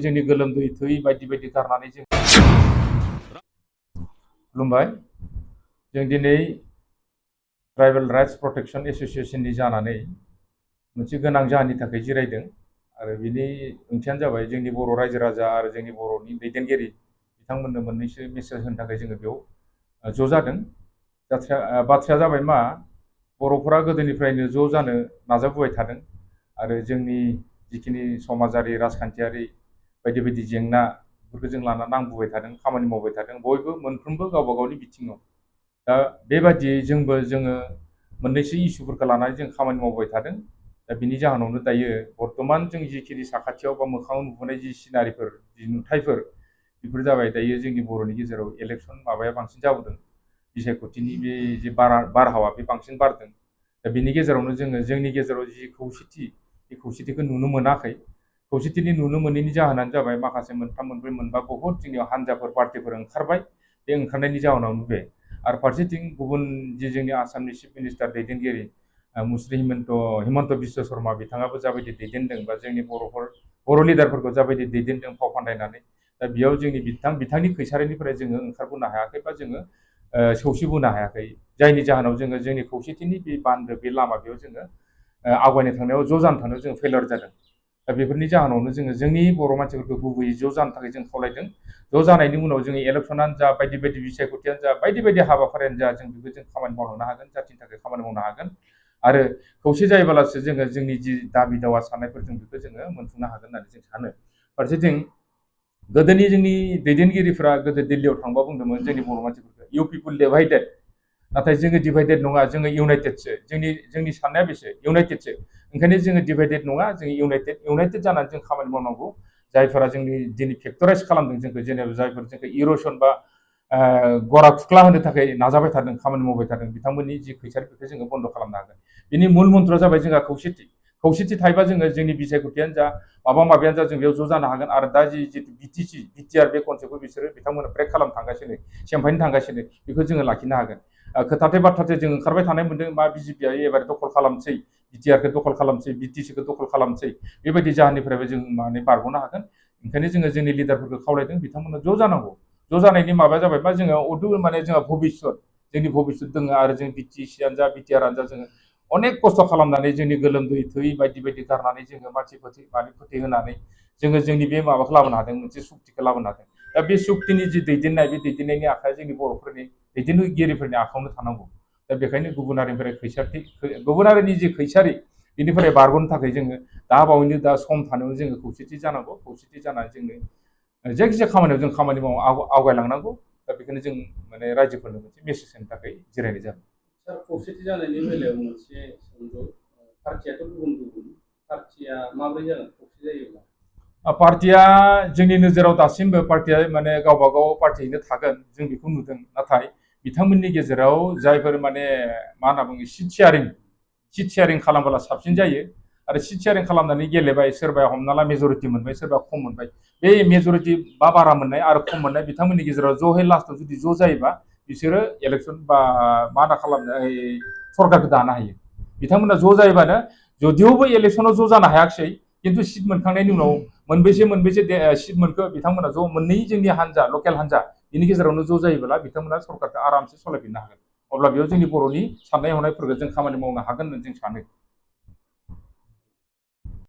जोंनि गोलोमदै थै बायदि बायदि गारनानै जों खुलुमबाय। जों दिनै ट्राइबेल राइट्स प्रटेक्शन एसोसिएशननि जानानै मोनसे गोनां जाहोननि थाखाय जिरायदों आरो बिनि ओंथियानो जाबाय जोंनि बर' रायजो राजा आरो जोंनि बर'नि दैदेनगिरि बिथांमोननो मोननैसो मेसेज होनो थाखाय जोङो बेयाव ज' जादों। बाथ्राया जाबाय मा, बर'फोरा गोदोनिफ्रायनो ज' जानो नाजाबोबाय थादों आरो जोंनि जिखिनि समाजारि राजखान्थियारि बायदि बायदि जेंनाफोरखौ जों लाना नांबोबाय थादों, खामानि मावबाय थादों, बयबो मोनफ्रोमबो गावबा गावनि बिथिङाव। दा बेबादियै जोङो मोननैसो इस्युफोरखौ लानानै जों खामानि मावबाय थादों। दा बिनि जाहोनावनो दायो बर्थमान जों जिखिनि साखाथियाव बा मोखाङाव नुबोनाय जि सिनारिफोर, जि नुथायफोर, बेफोर जाबाय दायो जोंनि बर'नि गेजेराव इलेक्सन माबाया बांसिन जाबोदों, बिसायख'थिनि बे जे बारहावा बे बांसिन बारदों। दा बिनि गेजेरावनो जोङो जोंनि गेजेराव जि खौसेथि, बे खौसेथिखौ नुनो मोनाखै। खौसेथिनि नुनो मोनैनि जाहोनानो जाबाय माखासे मोनथाम मोनब्रै मोनबा बहुत जोंनियाव हान्जाफोर पार्टिफोर ओंखारबाय। बे ओंखारनायनि जाहोनावनो बे आरो फारसेथिं गुबुन जि जोंनि आसामनि चिफ मिनिस्टार दैदेनगिरि मुस्रि हिमन्त बिश्व शर्मा बिथाङाबो जाबायदि दैदेनदों बा जोंनि बर' लिडारफोरखौ जाबायदि दैदेनदों फाव फान्दायनानै, दा बेयाव जोंनि बिथांनि खैसारिनिफ्राय जोङो ओंखारबोनो हायाखै बा जोङो सौसिबोनो हायाखै। जायनि जाहोनाव जोङो जोंनि खौसेथिनि बे बान्दो, बे लामा, बेयाव जोङो आवगायनो थांनायाव, ज' जानो थांनायाव जों फेलियर जादों। दा बेफोरनि जाहोनावनो जोङो जोंनि बर' मानसिफोरखौ गुबैयै ज' जानो थाखाय जों खावलायदों। ज' जानायनि उनाव जोङो इलेक्सनानो जा, बायदि बायदि बिसायख'थियानो जा, बायदि बायदि हाबाफारियानो जा, जों बेखौ जों खामानि मावलांनो हागोन, जाथिनि थाखाय खामानि मावनो हागोन आरो खौसे जायोब्लासो जोङो जोंनि जि दाबि दावा साननायफोर, जों बेखौ जोङो मोनफुंनो हागोन होननानै जों सानो। फारसेथिं गोदोनि जोंनि दैदेनगिरिफ्रा गोदो दिल्लीयाव थांबा बुंदोंमोन जोंनि बर' मानसिफोरखौ, इउ पिपुल डिभाइडेड, नाथाय जोङो डिभाइडेड नङा, जोङो इउनाइटेडसो। जोंनि साननाया बेसो, इउनाइटेडसो। ओंखायनो जोङो डिभाइडेड नङा, जोङो इउनाइटेड जानानै जों खामानि मावनांगौ। जायफोरा जोंनि दिनै फेक्टराइज खालामदों जोंखौ, जेनेबा जायफोर जोंखौ इर'सन बा गरा खुख्ला होनो थाखाय नाजाबाय थादों, खामानि मावबाय थादों, बिथांमोननि जि खैसार, बेखौ जोङो बन्द' खालामनो हागोन। बिनि मुल मन्त्रआ जाबाय जोंहा खौसेथि। खौसेथि थायोबा जोङो जोंनि बिसायख'थियानो जा, माबा माबियानो जा, जों बेयाव ज' जानो हागोन। आरो दा जितु बिटिआर बे कनसेप्टखौ बिथांमोना ब्रेक खालामनो थांगासिनो, सेमफायनो थांगासिनो, बेखौ जोङो लाखिनो हागोन। खोथाथे बाथ्राथे जों ओंखारबाय थानाय मोनदों मा, बिजेपिआ एबार दखल खालामसै, बिटिआरखौ दखल खालामसै, बिटिसिखौ दखल खालामसै, बेबायदि जाहोननिफ्रायबो जों बारग'नो हागोन। ओंखायनो जोङो जोंनि लिडारफोरखौ खावलायदों, बिथांमोना ज' जानांगौ। ज' जानायनि माबाया जाबाय मा, जोङो जोंहा भबिसत, जोंनि भबिसत दङ आरो जों बिटिसिआनो जा, बिटिआरआनो जा, जोङो अनेक खस्थ' खालामनानै जोंनि गोलोमदै थै बायदि बायदि गारनानै जोङो मानसि फोथैहोनानै जोङो जोंनि बे माबाखौ लाबोनो हादों, मोनसे सुक्तिखौ लाबोनो हादों। दा बे सुक्तिनि जि दैदेननाय, बे दैदेननायनि आखाया जोंनि बर'फोरनि दैदेनगिरिफोरनि आखायावनो थानांगौ। दा बेखायनो गुबुनारिनि जि खैसारि, बेनिफ्राय बारग'नो थाखाय जोङो दा बावैनो सम थानायावनो जोङो खौसेथि जानांगौ। खौसेथि जानानै जोङो जायखिजाया खामानियाव जों खामानि आवगायलांनांगौ। दा बेखायनो जों रायजोफोरनो मोनसे मेसेज होनो थाखाय जिरायनाय जादों। सार, खौसेथि जानायनि बेलायाव मोनसे सोंलु, पार्टियाथ' गुबुन गुबुन, पार्टिया माबोरै जागोन खौसे जायोब्ला? पार्टिया जोंनि नोजोराव दासिमबो पार्टिया गावबा गाव पार्टियैनो थागोन, जों बेखौ नुदों। नाथाय बिथांमोननि गेजेराव जायफोर मा होनना बुङो, सिट शेयारिं खालामब्ला साबसिन जायो। आरो सिट शेयारिं खालामनानै गेलेबाय, सोरबाया हमना ला मेजरिटि मोनबाय, सोरबा खम मोनबाय, बे मेजरिटि बा बारा मोननाय आरो खम मोननाय बिथांमोननि गेजेराव ज'है लास्टआव जुदि ज' जायोबा बिसोरो इलेक्सन बा मा होनना खालामनो, सरकारखौ दानो हायो। बिथांमोना ज' जायोबानो, जुदियावबो इलेक्सनाव ज' जानो हायाखिसै, खिन्थु सिट मोनखांनायनि उनाव मोनबेसे सिट मोनखो बिथांमोना ज' मोननै जोंनि हान्जा, लकेल हान्जा, बिनि गेजेरावनो ज' जायोब्ला बिथांमोना सरकारखौ आरामसे सालायफिननो हागोन। अब्ला बेयाव जोंनि बर'नि साननाय हनायफोरखौ जों खामानि मावनो हागोन होननानै जों सानो।